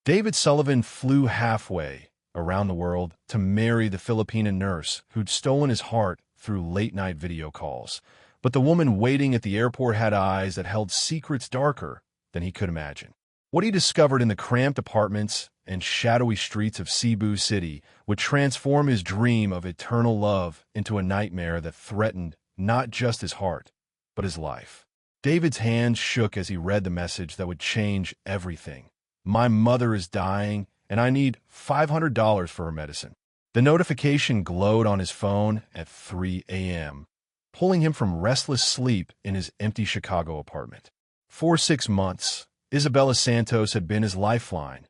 David Sullivan flew halfway around the world to marry the Filipina nurse who'd stolen his heart through late-night video calls. But the woman waiting at the airport had eyes that held secrets darker than he could imagine. What he discovered in the cramped apartments and shadowy streets of Cebu City would transform his dream of eternal love into a nightmare that threatened not just his heart, but his life. David's hands shook as he read the message that would change everything. "My mother is dying, and I need $500 for her medicine." The notification glowed on his phone at 3 a.m., pulling him from restless sleep in his empty Chicago apartment. For 6 months, Isabella Santos had been his lifeline,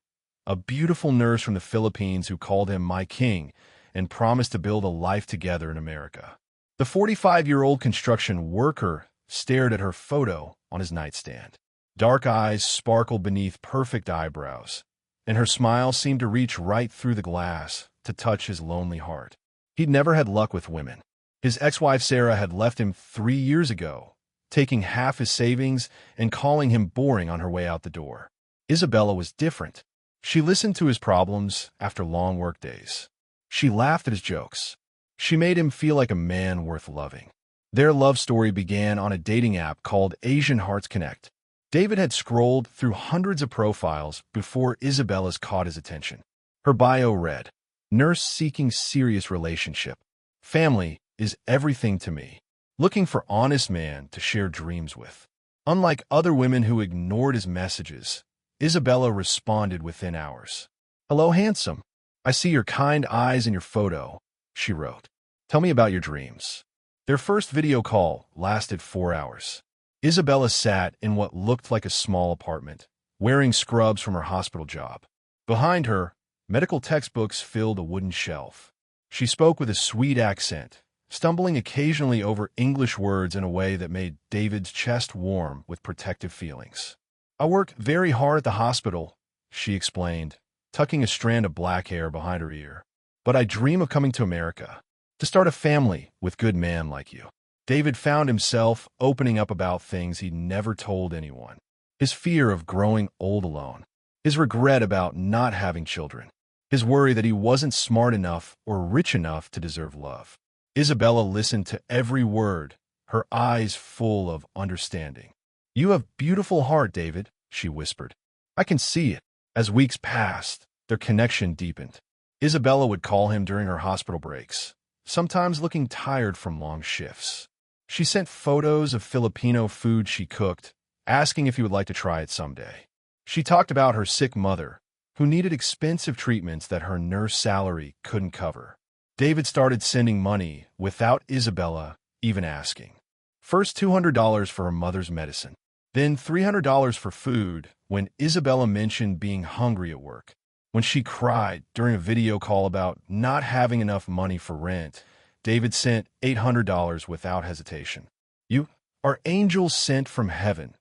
a beautiful nurse from the Philippines who called him "my king" and promised to build a life together in America. The 45-year-old construction worker stared at her photo on his nightstand. Dark eyes sparkled beneath perfect eyebrows, and her smile seemed to reach right through the glass to touch his lonely heart. He'd never had luck with women. His ex-wife Sarah had left him 3 years ago, taking half his savings and calling him boring on her way out the door. Isabella was different. She listened to his problems after long workdays. She laughed at his jokes. She made him feel like a man worth loving. Their love story began on a dating app called Asian Hearts Connect. David had scrolled through hundreds of profiles before Isabella's caught his attention. Her bio read, "Nurse seeking serious relationship. Family is everything to me. Looking for honest man to share dreams with." Unlike other women who ignored his messages, Isabella responded within hours. "Hello, handsome. I see your kind eyes in your photo," she wrote. "Tell me about your dreams." Their first video call lasted 4 hours. Isabella sat in what looked like a small apartment, wearing scrubs from her hospital job. Behind her, medical textbooks filled a wooden shelf. She spoke with a sweet accent, stumbling occasionally over English words in a way that made David's chest warm with protective feelings. "I work very hard at the hospital," she explained, tucking a strand of black hair behind her ear. "But I dream of coming to America, to start a family with good man like you." David found himself opening up about things he'd never told anyone. His fear of growing old alone, his regret about not having children, his worry that he wasn't smart enough or rich enough to deserve love. Isabella listened to every word, her eyes full of understanding. "You have beautiful heart, David," she whispered. "I can see it." As weeks passed, their connection deepened. Isabella would call him during her hospital breaks, sometimes looking tired from long shifts. She sent photos of Filipino food she cooked, asking if he would like to try it someday. She talked about her sick mother, who needed expensive treatments that her nurse salary couldn't cover. David started sending money without Isabella even asking. First $200 for her mother's medicine, then $300 for food when Isabella mentioned being hungry at work. When she cried during a video call about not having enough money for rent, David sent $800 without hesitation. "You are angels sent from heaven,"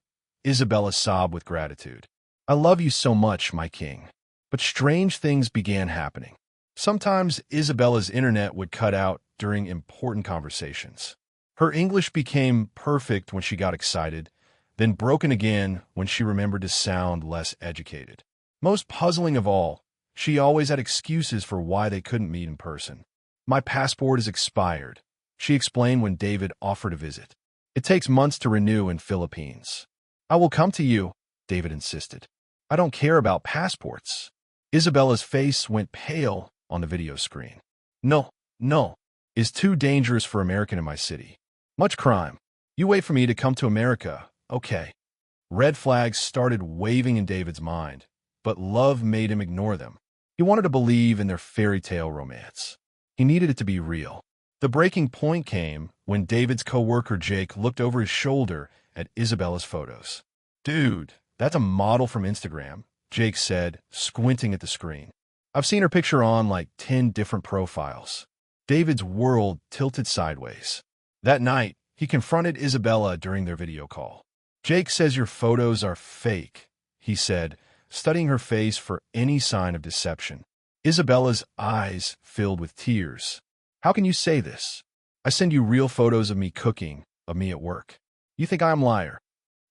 Isabella sobbed with gratitude. "I love you so much, my king." But strange things began happening. Sometimes Isabella's internet would cut out during important conversations. Her English became perfect when she got excited, then broken again when she remembered to sound less educated. Most puzzling of all, she always had excuses for why they couldn't meet in person. "My passport is expired," she explained when David offered a visit. "It takes months to renew in Philippines." "I will come to you," David insisted. "I don't care about passports." Isabella's face went pale on the video screen. No, is too dangerous for American in my city. Much crime. You wait for me to come to America, okay." Red flags started waving in David's mind, but love made him ignore them. He wanted to believe in their fairy tale romance. He needed it to be real. The breaking point came when David's coworker Jake looked over his shoulder at Isabella's photos. "Dude, that's a model from Instagram," Jake said, squinting at the screen. "I've seen her picture on like 10 different profiles." David's world tilted sideways. That night, he confronted Isabella during their video call. "Jake says your photos are fake," he said, studying her face for any sign of deception. Isabella's eyes filled with tears. "How can you say this? I send you real photos of me cooking, of me at work. You think I'm a liar?"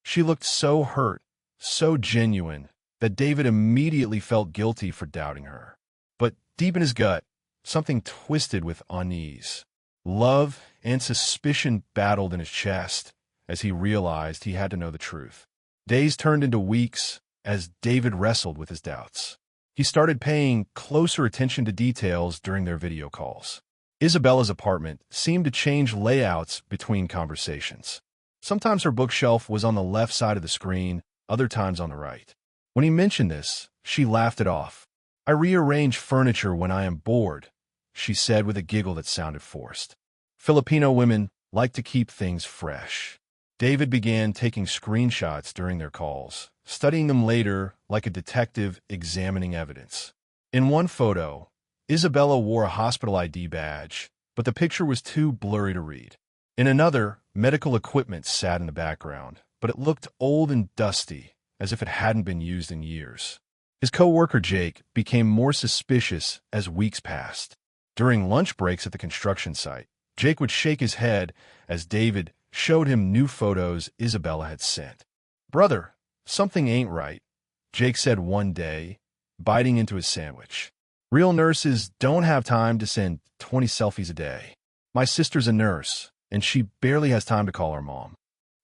She looked so hurt, so genuine, that David immediately felt guilty for doubting her. But deep in his gut, something twisted with unease. Love and suspicion battled in his chest as he realized he had to know the truth. Days turned into weeks as David wrestled with his doubts. He started paying closer attention to details during their video calls. Isabella's apartment seemed to change layouts between conversations. Sometimes her bookshelf was on the left side of the screen, other times on the right. When he mentioned this, she laughed it off. "I rearrange furniture when I am bored," she said with a giggle that sounded forced. Filipino women like to keep things fresh. David began taking screenshots during their calls, studying them later like a detective examining evidence. In one photo, Isabella wore a hospital ID badge, but the picture was too blurry to read. In another, medical equipment sat in the background, but it looked old and dusty, as if it hadn't been used in years. His co-worker Jake became more suspicious as weeks passed. During lunch breaks at the construction site, Jake would shake his head as David showed him new photos Isabella had sent. "Brother, something ain't right," Jake said one day, biting into his sandwich. "Real nurses don't have time to send 20 selfies a day. My sister's a nurse, and she barely has time to call her mom."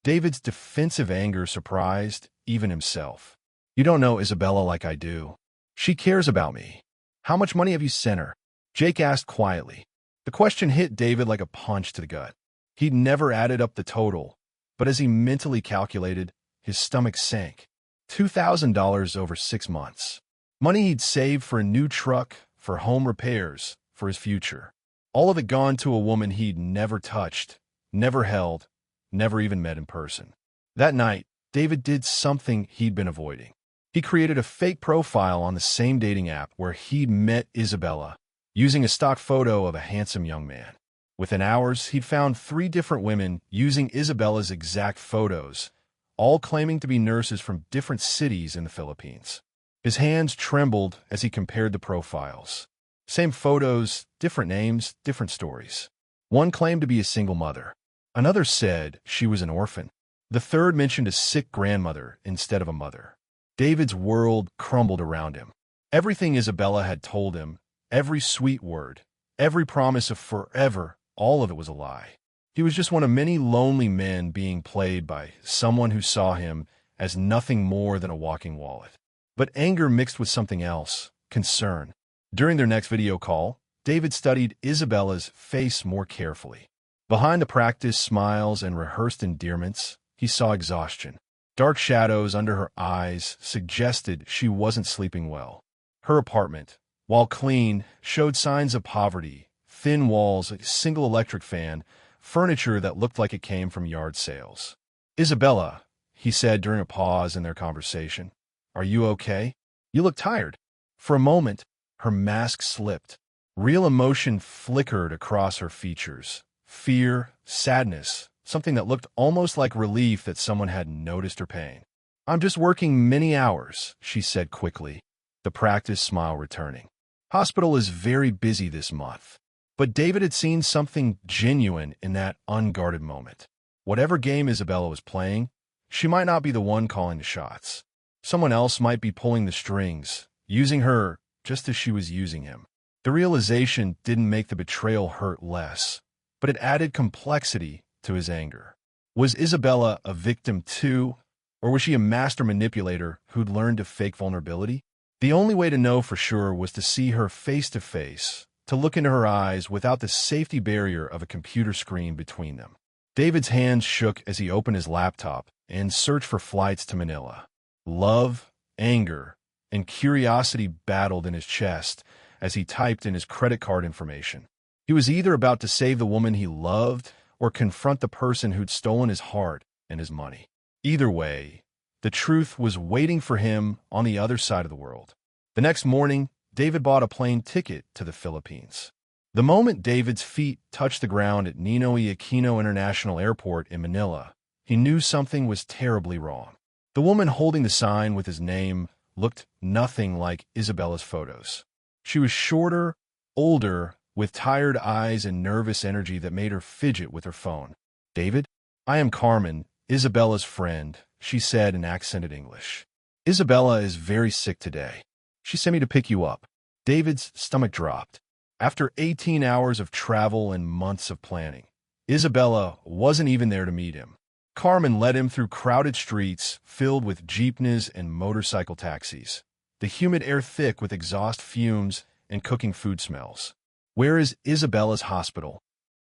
David's defensive anger surprised even himself. "You don't know Isabella like I do. She cares about me. How much money have you sent her?" Jake asked quietly. The question hit David like a punch to the gut. He'd never added up the total, but as he mentally calculated, his stomach sank. $2,000 over 6 months. Money he'd saved for a new truck, for home repairs, for his future. All of it gone to a woman he'd never touched, never held, never even met in person. That night, David did something he'd been avoiding. He created a fake profile on the same dating app where he'd met Isabella, using a stock photo of a handsome young man. Within hours, he'd found 3 different women using Isabella's exact photos, all claiming to be nurses from different cities in the Philippines. His hands trembled as he compared the profiles. Same photos, different names, different stories. One claimed to be a single mother. Another said she was an orphan. The third mentioned a sick grandmother instead of a mother. David's world crumbled around him. Everything Isabella had told him, every sweet word, every promise of forever, all of it was a lie. He was just one of many lonely men being played by someone who saw him as nothing more than a walking wallet. But anger mixed with something else, concern. During their next video call, David studied Isabella's face more carefully. Behind the practiced smiles and rehearsed endearments, he saw exhaustion. Dark shadows under her eyes suggested she wasn't sleeping well. Her apartment, while clean, showed signs of poverty. Thin walls, a single electric fan, furniture that looked like it came from yard sales. "Isabella," he said during a pause in their conversation, "are you okay? You look tired." For a moment, her mask slipped. Real emotion flickered across her features. Fear, sadness, something that looked almost like relief that someone had noticed her pain. "I'm just working many hours," she said quickly, the practiced smile returning. "Hospital is very busy this month." But David had seen something genuine in that unguarded moment. Whatever game Isabella was playing, she might not be the one calling the shots. Someone else might be pulling the strings, using her just as she was using him. The realization didn't make the betrayal hurt less, but it added complexity to his anger. Was Isabella a victim too, or was she a master manipulator who'd learned to fake vulnerability? The only way to know for sure was to see her face to face, to look into her eyes without the safety barrier of a computer screen between them. David's hands shook as he opened his laptop and searched for flights to Manila. Love, anger, and curiosity battled in his chest as he typed in his credit card information. He was either about to save the woman he loved or confront the person who'd stolen his heart and his money. Either way, the truth was waiting for him on the other side of the world. The next morning, David bought a plane ticket to the Philippines. The moment David's feet touched the ground at Ninoy Aquino International Airport in Manila, he knew something was terribly wrong. The woman holding the sign with his name looked nothing like Isabella's photos. She was shorter, older, with tired eyes and nervous energy that made her fidget with her phone. "David, I am Carmen, Isabella's friend," she said in accented English. Isabella is very sick today. She sent me to pick you up. David's stomach dropped. After 18 hours of travel and months of planning, Isabella wasn't even there to meet him. Carmen led him through crowded streets filled with jeepneys and motorcycle taxis, the humid air thick with exhaust fumes and cooking food smells. "Where is Isabella's hospital?"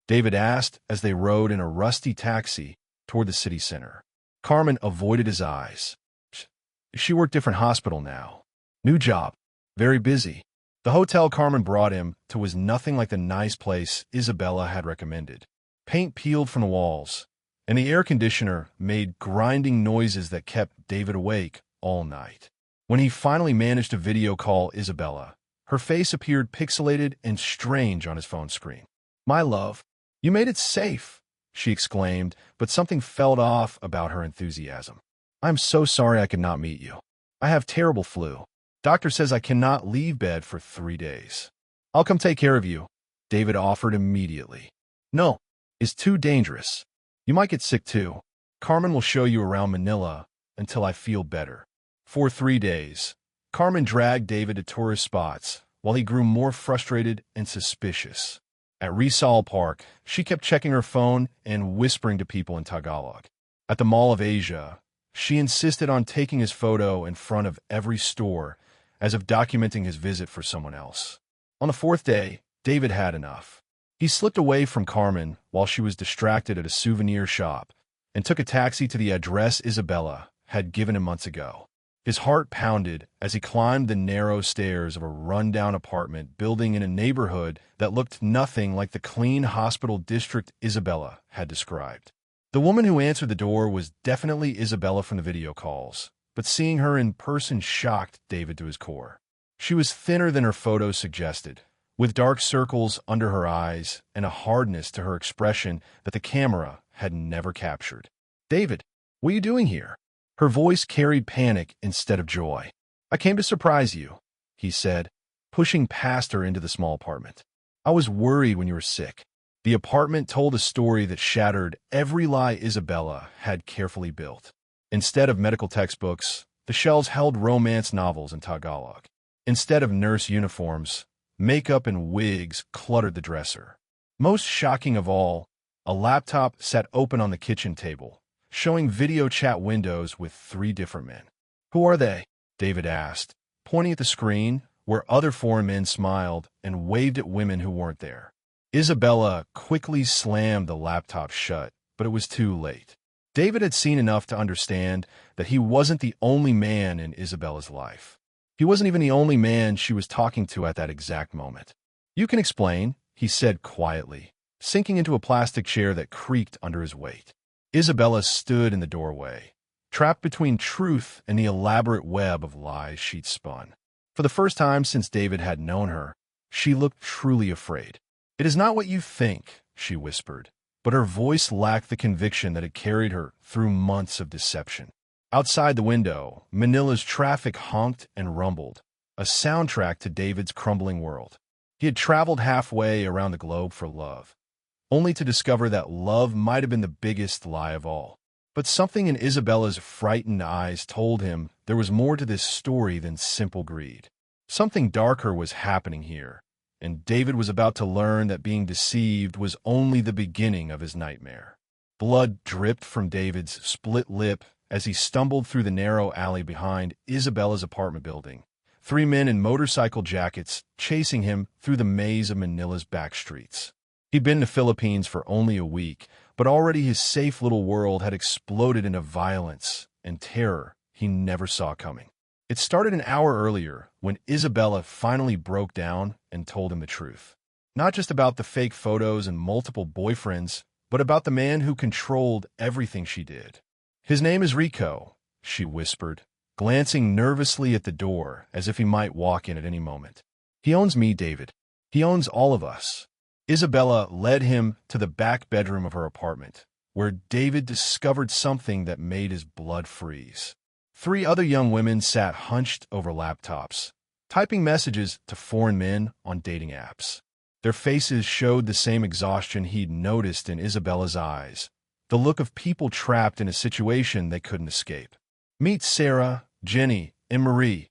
David asked as they rode in a rusty taxi toward the city center. Carmen avoided his eyes. She worked different hospital now. New job. Very busy. The hotel Carmen brought him to was nothing like the nice place Isabella had recommended. Paint peeled from the walls, and the air conditioner made grinding noises that kept David awake all night. When he finally managed to video call Isabella, her face appeared pixelated and strange on his phone screen. "My love, you made it safe," she exclaimed, but something felt off about her enthusiasm. "I'm so sorry I could not meet you. I have terrible flu. Doctor says I cannot leave bed for 3 days. I'll come take care of you," David offered immediately. "No, it's too dangerous. You might get sick too. Carmen will show you around Manila until I feel better." For 3 days, Carmen dragged David to tourist spots while he grew more frustrated and suspicious. At Rizal Park, she kept checking her phone and whispering to people in Tagalog. At the Mall of Asia, she insisted on taking his photo in front of every store, as if documenting his visit for someone else. On the 4th day, David had enough. He slipped away from Carmen while she was distracted at a souvenir shop and took a taxi to the address Isabella had given him months ago. His heart pounded as he climbed the narrow stairs of a rundown apartment building in a neighborhood that looked nothing like the clean hospital district Isabella had described. The woman who answered the door was definitely Isabella from the video calls, but seeing her in person shocked David to his core. She was thinner than her photos suggested, with dark circles under her eyes and a hardness to her expression that the camera had never captured. "David, what are you doing here?" Her voice carried panic instead of joy. "I came to surprise you," he said, pushing past her into the small apartment. "I was worried when you were sick." The apartment told a story that shattered every lie Isabella had carefully built. Instead of medical textbooks, the shelves held romance novels in Tagalog. Instead of nurse uniforms, makeup and wigs cluttered the dresser. Most shocking of all, a laptop sat open on the kitchen table, showing video chat windows with 3 different men. "Who are they?" David asked, pointing at the screen where other foreign men smiled and waved at women who weren't there. Isabella quickly slammed the laptop shut, but it was too late. David had seen enough to understand that he wasn't the only man in Isabella's life. He wasn't even the only man she was talking to at that exact moment. "You can explain," he said quietly, sinking into a plastic chair that creaked under his weight. Isabella stood in the doorway, trapped between truth and the elaborate web of lies she'd spun. For the first time since David had known her, she looked truly afraid. "It is not what you think," she whispered, but her voice lacked the conviction that had carried her through months of deception. Outside the window, Manila's traffic honked and rumbled, a soundtrack to David's crumbling world. He had traveled halfway around the globe for love, only to discover that love might have been the biggest lie of all. But something in Isabella's frightened eyes told him there was more to this story than simple greed. Something darker was happening here, and David was about to learn that being deceived was only the beginning of his nightmare. Blood dripped from David's split lip as he stumbled through the narrow alley behind Isabella's apartment building, 3 men in motorcycle jackets chasing him through the maze of Manila's back streets. He'd been in the Philippines for only a week, but already his safe little world had exploded into violence and terror he never saw coming. It started an hour earlier when Isabella finally broke down and told him the truth. Not just about the fake photos and multiple boyfriends, but about the man who controlled everything she did. "His name is Rico," she whispered, glancing nervously at the door as if he might walk in at any moment. "He owns me, David. He owns all of us." Isabella led him to the back bedroom of her apartment, where David discovered something that made his blood freeze. 3 other young women sat hunched over laptops, typing messages to foreign men on dating apps. Their faces showed the same exhaustion he'd noticed in Isabella's eyes, the look of people trapped in a situation they couldn't escape. "Meet Sarah, Jenny and Marie,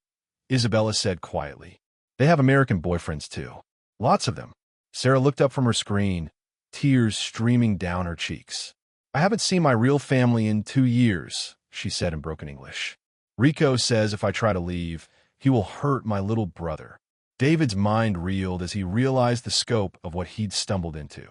Isabella said quietly. They have American boyfriends too. Lots of them. Sarah looked up from her screen, tears streaming down her cheeks. I haven't seen my real family in 2 years, she said in broken English. Rico says if I try to leave, he will hurt my little brother. David's mind reeled as he realized the scope of what he'd stumbled into.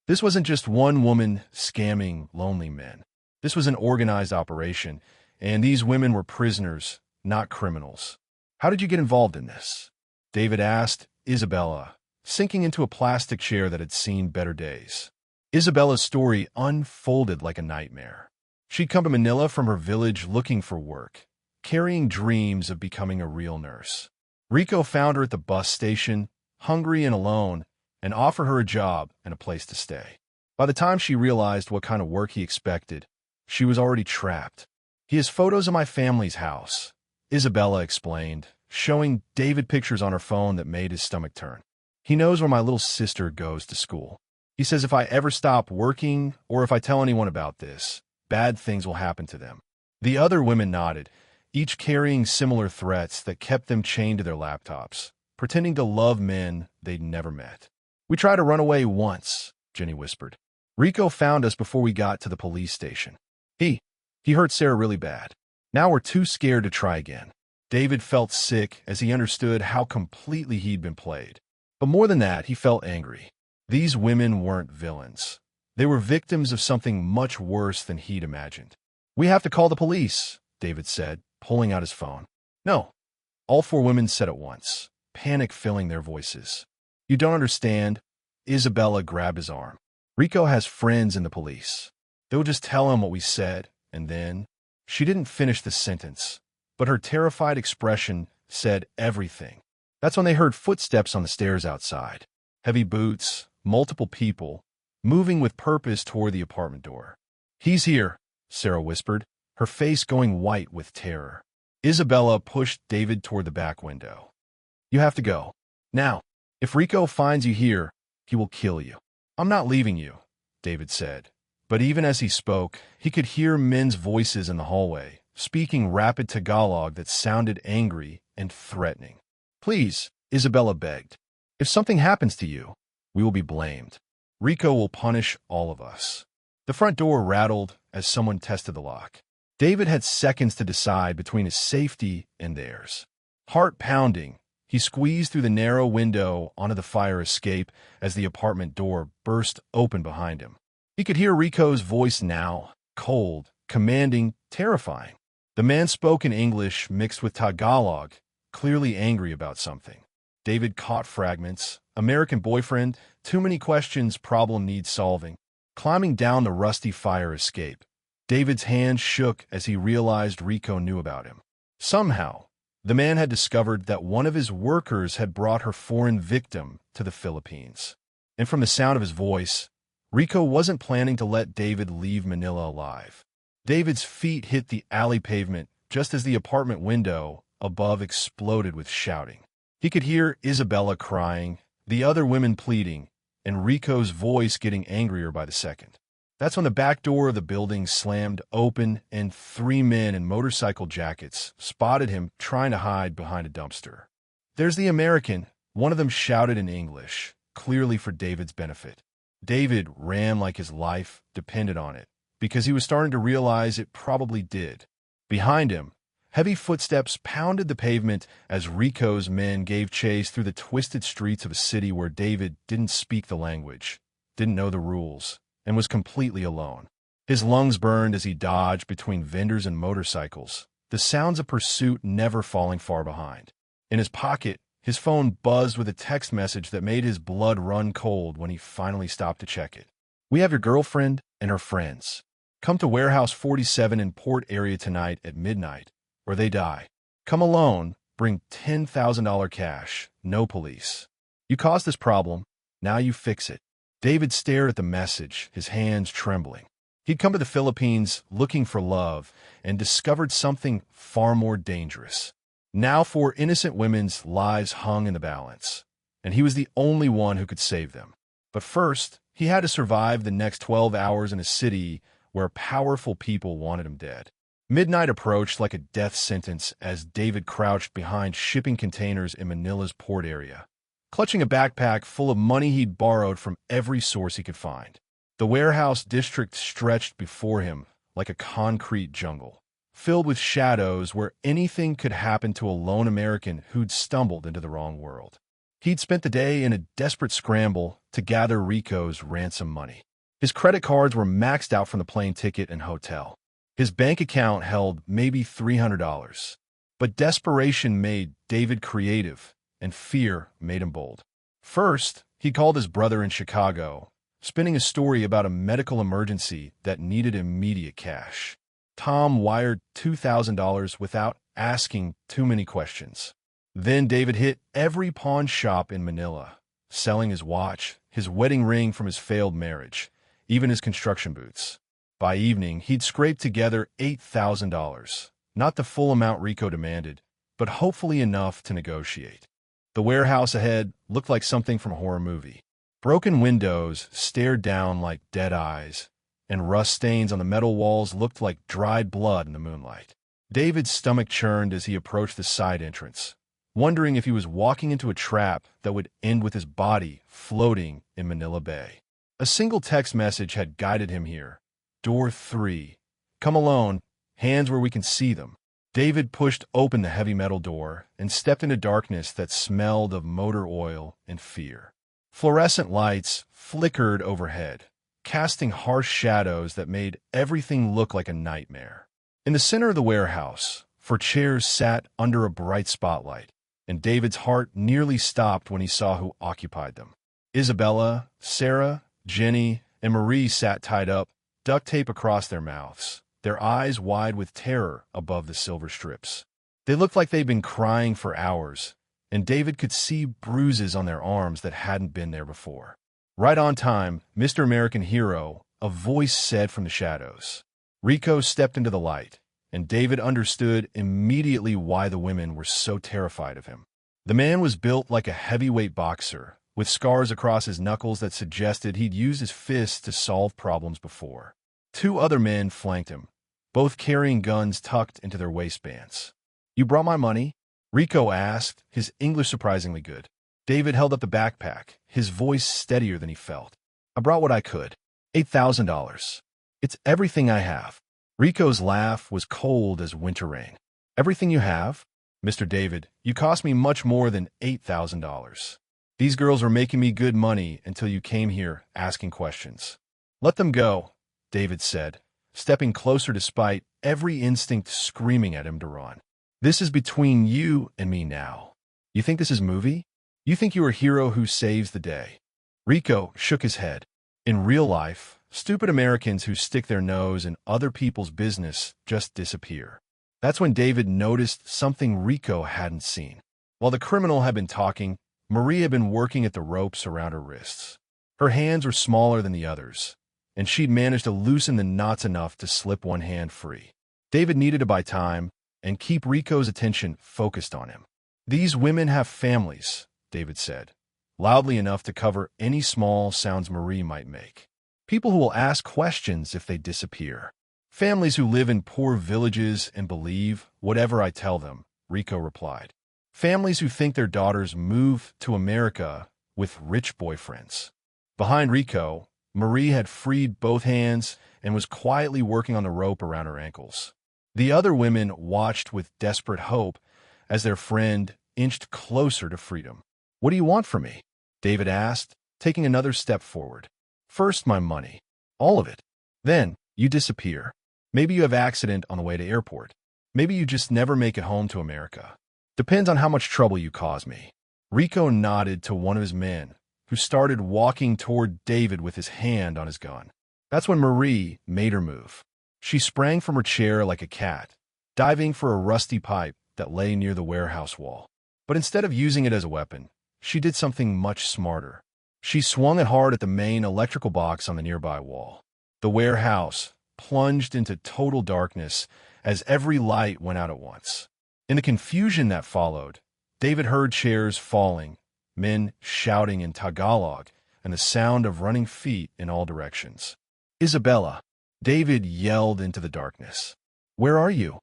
This wasn't just one woman scamming lonely men. This was an organized operation, and these women were prisoners, not criminals. How did you get involved in this? David asked Isabella, sinking into a plastic chair that had seen better days. Isabella's story unfolded like a nightmare. She'd come to Manila from her village looking for work, carrying dreams of becoming a real nurse. Rico found her at the bus station, hungry and alone, and offered her a job and a place to stay. By the time she realized what kind of work he expected, she was already trapped. He has photos of my family's house, Isabella explained, showing David pictures on her phone that made his stomach turn. He knows where my little sister goes to school. He says if I ever stop working or if I tell anyone about this, bad things will happen to them. The other women nodded, each carrying similar threats that kept them chained to their laptops, pretending to love men they'd never met. We tried to run away once, Jenny whispered. Rico found us before we got to the police station. He hurt Sarah really bad. Now we're too scared to try again. David felt sick as he understood how completely he'd been played. But more than that, he felt angry. These women weren't villains. They were victims of something much worse than he'd imagined. We have to call the police, David said, pulling out his phone. No, all 4 women said at once, panic filling their voices. You don't understand. Isabella grabbed his arm. Rico has friends in the police. They'll just tell him what we said, and then... She didn't finish the sentence, but her terrified expression said everything. That's when they heard footsteps on the stairs outside. Heavy boots, multiple people, moving with purpose toward the apartment door. He's here, Sarah whispered, her face going white with terror. Isabella pushed David toward the back window. You have to go. Now, if Rico finds you here, he will kill you. I'm not leaving you, David said. But even as he spoke, he could hear men's voices in the hallway, speaking rapid Tagalog that sounded angry and threatening. Please, Isabella begged. If something happens to you, we will be blamed. Rico will punish all of us. The front door rattled as someone tested the lock. David had seconds to decide between his safety and theirs. Heart pounding, he squeezed through the narrow window onto the fire escape as the apartment door burst open behind him. He could hear Rico's voice now, cold, commanding, terrifying. The man spoke in English mixed with Tagalog, clearly angry about something. David caught fragments. American boyfriend, too many questions, problem needs solving. Climbing down the rusty fire escape, David's hand shook as he realized Rico knew about him. Somehow, the man had discovered that one of his workers had brought her foreign victim to the Philippines. And from the sound of his voice, Rico wasn't planning to let David leave Manila alive. David's feet hit the alley pavement just as the apartment window above exploded with shouting. He could hear Isabella crying, the other women pleading, and Rico's voice getting angrier by the second. That's when the back door of the building slammed open and 3 men in motorcycle jackets spotted him trying to hide behind a dumpster. There's the American, one of them shouted in English, clearly for David's benefit. David ran like his life depended on it, because he was starting to realize it probably did. Behind him, heavy footsteps pounded the pavement as Rico's men gave chase through the twisted streets of a city where David didn't speak the language, didn't know the rules, and was completely alone. His lungs burned as he dodged between vendors and motorcycles, the sounds of pursuit never falling far behind. In his pocket, his phone buzzed with a text message that made his blood run cold when he finally stopped to check it. We have your girlfriend and her friends. Come to Warehouse 47 in Port area tonight at midnight, or they die. Come alone, bring $10,000 cash, no police. You caused this problem, now you fix it. David stared at the message, his hands trembling. He'd come to the Philippines looking for love and discovered something far more dangerous. Now 4 innocent women's lives hung in the balance, and he was the only one who could save them. But first, he had to survive the next 12 hours in a city where powerful people wanted him dead. Midnight approached like a death sentence as David crouched behind shipping containers in Manila's port area, clutching a backpack full of money he'd borrowed from every source he could find. The warehouse district stretched before him like a concrete jungle, filled with shadows where anything could happen to a lone American who'd stumbled into the wrong world. He'd spent the day in a desperate scramble to gather Rico's ransom money. His credit cards were maxed out from the plane ticket and hotel. His bank account held maybe $300. But desperation made David creative, and fear made him bold. First, he called his brother in Chicago, spinning a story about a medical emergency that needed immediate cash. Tom wired $2,000 without asking too many questions. Then David hit every pawn shop in Manila, selling his watch, his wedding ring from his failed marriage, even his construction boots. By evening, he'd scraped together $8,000, not the full amount Rico demanded, but hopefully enough to negotiate. The warehouse ahead looked like something from a horror movie. Broken windows stared down like dead eyes, and rust stains on the metal walls looked like dried blood in the moonlight. David's stomach churned as he approached the side entrance, wondering if he was walking into a trap that would end with his body floating in Manila Bay. A single text message had guided him here. Door 3. Come alone, hands where we can see them. David pushed open the heavy metal door and stepped into darkness that smelled of motor oil and fear. Fluorescent lights flickered overhead, casting harsh shadows that made everything look like a nightmare. In the center of the warehouse, 4 chairs sat under a bright spotlight, and David's heart nearly stopped when he saw who occupied them. Isabella, Sarah, Jenny, and Marie sat tied up, duct tape across their mouths, their eyes wide with terror above the silver strips. They looked like they'd been crying for hours, and David could see bruises on their arms that hadn't been there before. Right on time, Mr. American Hero, a voice said from the shadows. Rico stepped into the light, and David understood immediately why the women were so terrified of him. The man was built like a heavyweight boxer, with scars across his knuckles that suggested he'd used his fists to solve problems before. 2 other men flanked him, both carrying guns tucked into their waistbands. "You brought my money?" Rico asked, his English surprisingly good. David held up the backpack, his voice steadier than he felt. "I brought what I could. $8,000. It's everything I have." Rico's laugh was cold as winter rain. "Everything you have? Mr. David, you cost me much more than $8,000. These girls were making me good money until you came here asking questions." "Let them go," David said, stepping closer despite every instinct screaming at him to run. "This is between you and me now. You think this is movie? You think you're a hero who saves the day?" Rico shook his head. In real life, stupid Americans who stick their nose in other people's business just disappear. That's when David noticed something Rico hadn't seen. While the criminal had been talking, Marie had been working at the ropes around her wrists. Her hands were smaller than the others, and she'd managed to loosen the knots enough to slip one hand free. David needed to buy time and keep Rico's attention focused on him. "These women have families," David said, loudly enough to cover any small sounds Marie might make. "People who will ask questions if they disappear. Families who live in poor villages and believe whatever I tell them," Rico replied. "Families who think their daughters move to America with rich boyfriends." Behind Rico, Marie had freed both hands and was quietly working on the rope around her ankles. The other women watched with desperate hope as their friend inched closer to freedom. "What do you want from me?" David asked, taking another step forward. "First, my money. All of it. Then, you disappear. Maybe you have accident on the way to airport. Maybe you just never make it home to America. Depends on how much trouble you cause me." Rico nodded to one of his men, who started walking toward David with his hand on his gun. That's when Marie made her move. She sprang from her chair like a cat, diving for a rusty pipe that lay near the warehouse wall. But instead of using it as a weapon, she did something much smarter. She swung it hard at the main electrical box on the nearby wall. The warehouse plunged into total darkness as every light went out at once. In the confusion that followed, David heard chairs falling, men shouting in Tagalog, and the sound of running feet in all directions. "Isabella!" David yelled into the darkness. Where are you?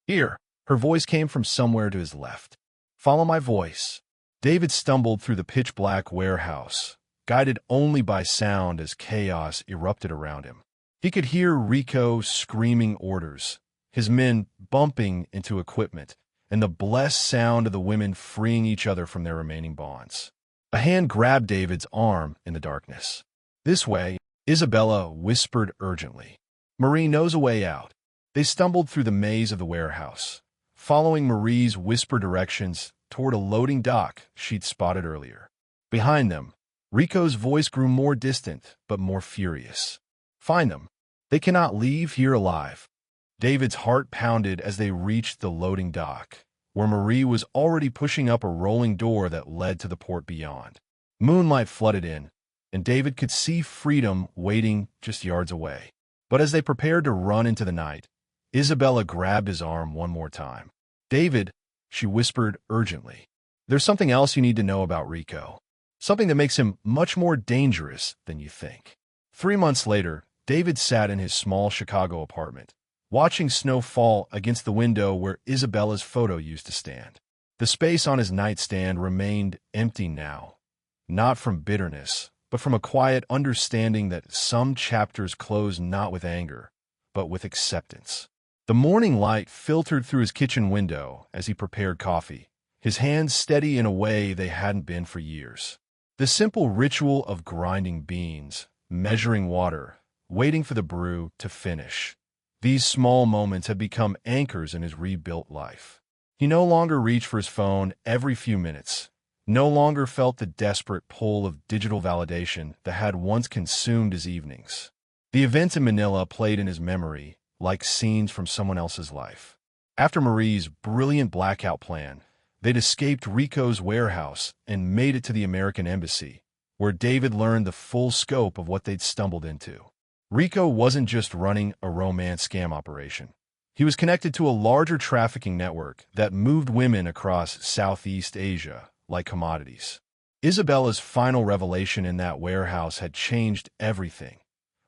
Here. Her voice came from somewhere to his left. Follow my voice. David stumbled through the pitch-black warehouse, guided only by sound as chaos erupted around him. He could hear Rico screaming orders, his men bumping into equipment, and the blessed sound of the women freeing each other from their remaining bonds. A hand grabbed David's arm in the darkness. This way, Isabella whispered urgently. Marie knows a way out. They stumbled through the maze of the warehouse, following Marie's whispered directions toward a loading dock she'd spotted earlier. Behind them, Rico's voice grew more distant but more furious. Find them. They cannot leave here alive. David's heart pounded as they reached the loading dock, where Marie was already pushing up a rolling door that led to the port beyond. Moonlight flooded in, and David could see freedom waiting just yards away. But as they prepared to run into the night, Isabella grabbed his arm one more time. David, she whispered urgently, there's something else you need to know about Rico. Something that makes him much more dangerous than you think. 3 months later, David sat in his small Chicago apartment, watching snow fall against the window where Isabella's photo used to stand. The space on his nightstand remained empty now, not from bitterness, but from a quiet understanding that some chapters close not with anger, but with acceptance. The morning light filtered through his kitchen window as he prepared coffee, his hands steady in a way they hadn't been for years. The simple ritual of grinding beans, measuring water, waiting for the brew to finish. These small moments had become anchors in his rebuilt life. He no longer reached for his phone every few minutes, no longer felt the desperate pull of digital validation that had once consumed his evenings. The events in Manila played in his memory like scenes from someone else's life. After Marie's brilliant blackout plan, they'd escaped Rico's warehouse and made it to the American embassy, where David learned the full scope of what they'd stumbled into. Rico wasn't just running a romance scam operation. He was connected to a larger trafficking network that moved women across Southeast Asia like commodities. Isabella's final revelation in that warehouse had changed everything.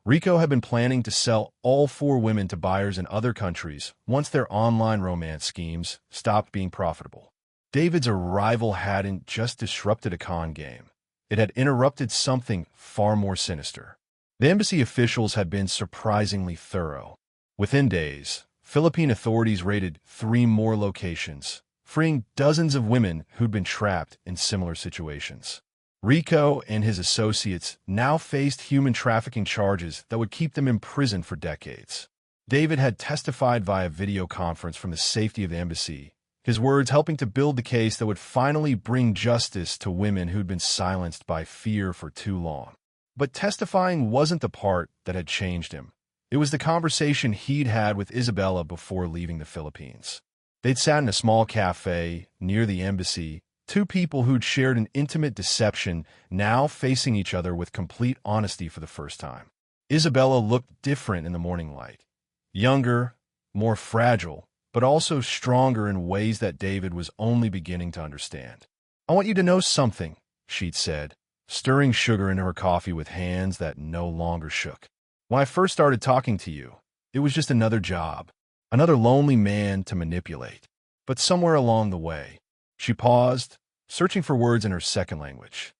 Rico had been planning to sell all 4 women to buyers in other countries once their online romance schemes stopped being profitable. David's arrival hadn't just disrupted a con game. It had interrupted something far more sinister. The embassy officials had been surprisingly thorough. Within days, Philippine authorities raided 3 more locations, freeing dozens of women who'd been trapped in similar situations. Rico and his associates now faced human trafficking charges that would keep them imprisoned for decades. David had testified via video conference from the safety of the embassy, his words helping to build the case that would finally bring justice to women who'd been silenced by fear for too long. But testifying wasn't the part that had changed him. It was the conversation he'd had with Isabella before leaving the Philippines. They'd sat in a small cafe near the embassy, 2 people who'd shared an intimate deception now facing each other with complete honesty for the first time. Isabella looked different in the morning light. Younger, more fragile, but also stronger in ways that David was only beginning to understand. I want you to know something, she'd said, stirring sugar into her coffee with hands that no longer shook. When I first started talking to you, it was just another job, another lonely man to manipulate. But somewhere along the way, she paused, searching for words in her second language.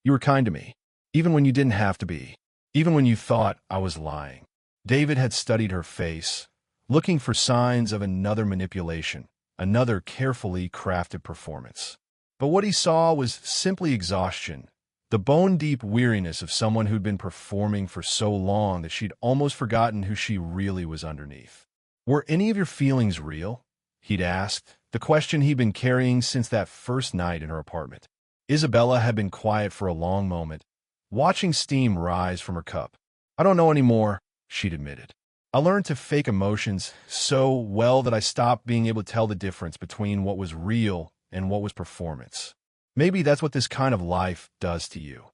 You were kind to me, even when you didn't have to be, even when you thought I was lying. David had studied her face, looking for signs of another manipulation, another carefully crafted performance. But what he saw was simply exhaustion, the bone-deep weariness of someone who'd been performing for so long that she'd almost forgotten who she really was underneath. Were any of your feelings real? He'd asked, the question he'd been carrying since that first night in her apartment. Isabella had been quiet for a long moment, watching steam rise from her cup. I don't know anymore, she'd admitted. I learned to fake emotions so well that I stopped being able to tell the difference between what was real and what was performance. Maybe that's what this kind of life does to you.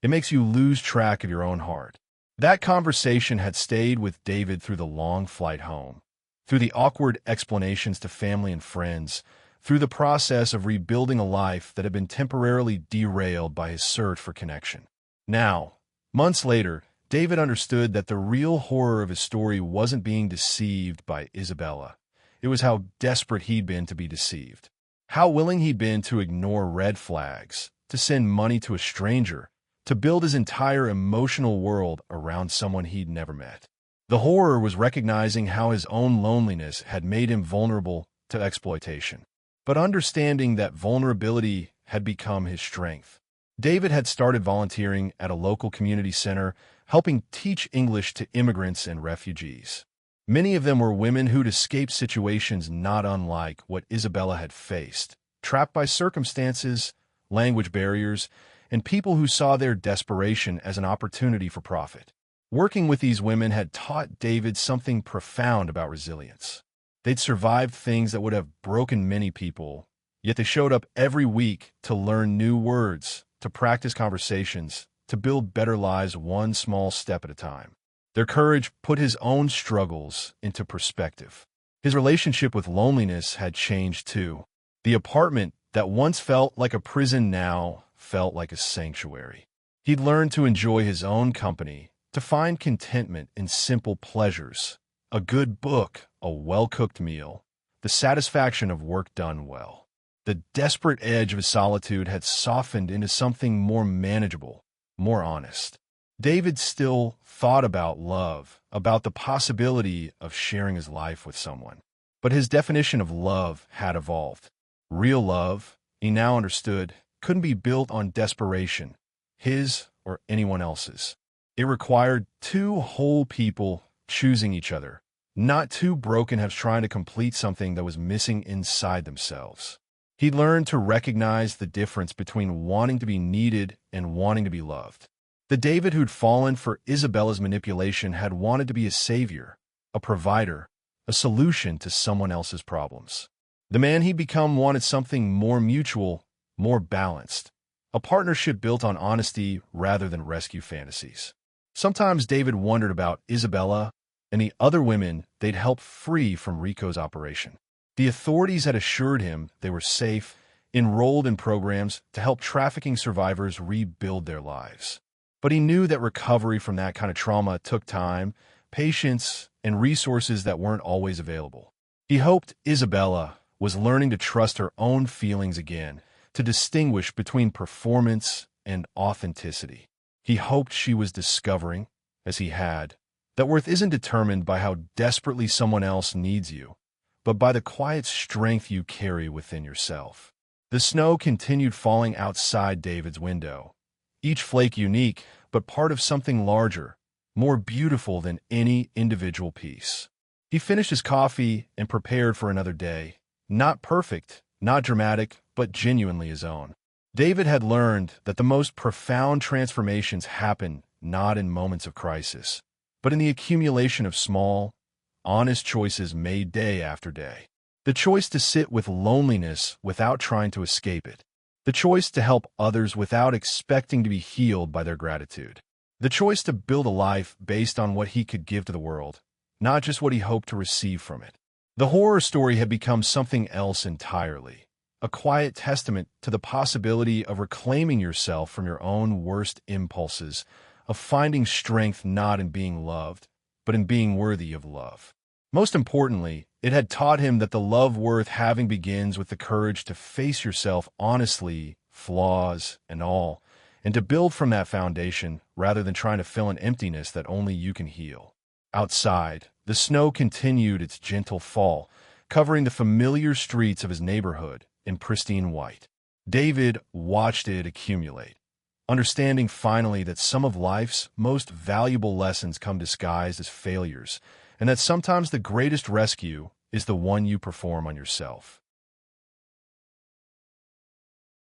It makes you lose track of your own heart. That conversation had stayed with David through the long flight home, through the awkward explanations to family and friends, through the process of rebuilding a life that had been temporarily derailed by his search for connection. Now, months later, David understood that the real horror of his story wasn't being deceived by Isabella. It was how desperate he'd been to be deceived. How willing he'd been to ignore red flags, to send money to a stranger, to build his entire emotional world around someone he'd never met. The horror was recognizing how his own loneliness had made him vulnerable to exploitation, but understanding that vulnerability had become his strength. David had started volunteering at a local community center, helping teach English to immigrants and refugees. Many of them were women who'd escaped situations not unlike what Isabella had faced, trapped by circumstances, language barriers, and people who saw their desperation as an opportunity for profit. Working with these women had taught David something profound about resilience. They'd survived things that would have broken many people, yet they showed up every week to learn new words, to practice conversations, to build better lives one small step at a time. Their courage put his own struggles into perspective. His relationship with loneliness had changed too. The apartment that once felt like a prison now felt like a sanctuary. He'd learned to enjoy his own company, to find contentment in simple pleasures, a good book, a well-cooked meal, the satisfaction of work done well. The desperate edge of his solitude had softened into something more manageable, more honest. David still thought about love, about the possibility of sharing his life with someone. But his definition of love had evolved. Real love, he now understood, couldn't be built on desperation, his or anyone else's. It required two whole people choosing each other, not two broken halves trying to complete something that was missing inside themselves. He learned to recognize the difference between wanting to be needed and wanting to be loved. The David who'd fallen for Isabella's manipulation had wanted to be a savior, a provider, a solution to someone else's problems. The man he'd become wanted something more mutual, more balanced, a partnership built on honesty rather than rescue fantasies. Sometimes David wondered about Isabella and the other women they'd helped free from Rico's operation. The authorities had assured him they were safe, enrolled in programs to help trafficking survivors rebuild their lives. But he knew that recovery from that kind of trauma took time, patience, and resources that weren't always available. He hoped Isabella was learning to trust her own feelings again, to distinguish between performance and authenticity. He hoped she was discovering, as he had, that worth isn't determined by how desperately someone else needs you, but by the quiet strength you carry within yourself. The snow continued falling outside David's window, each flake unique, but part of something larger, more beautiful than any individual piece. He finished his coffee and prepared for another day, not perfect, not dramatic, but genuinely his own. David had learned that the most profound transformations happen not in moments of crisis, but in the accumulation of small, honest choices made day after day. The choice to sit with loneliness without trying to escape it. The choice to help others without expecting to be healed by their gratitude. The choice to build a life based on what he could give to the world, not just what he hoped to receive from it. The horror story had become something else entirely. A quiet testament to the possibility of reclaiming yourself from your own worst impulses, of finding strength not in being loved, but in being worthy of love. Most importantly, it had taught him that the love worth having begins with the courage to face yourself honestly, flaws and all, and to build from that foundation rather than trying to fill an emptiness that only you can heal. Outside, the snow continued its gentle fall, covering the familiar streets of his neighborhood in pristine white. David watched it accumulate, understanding finally that some of life's most valuable lessons come disguised as failures, and that sometimes the greatest rescue is the one you perform on yourself.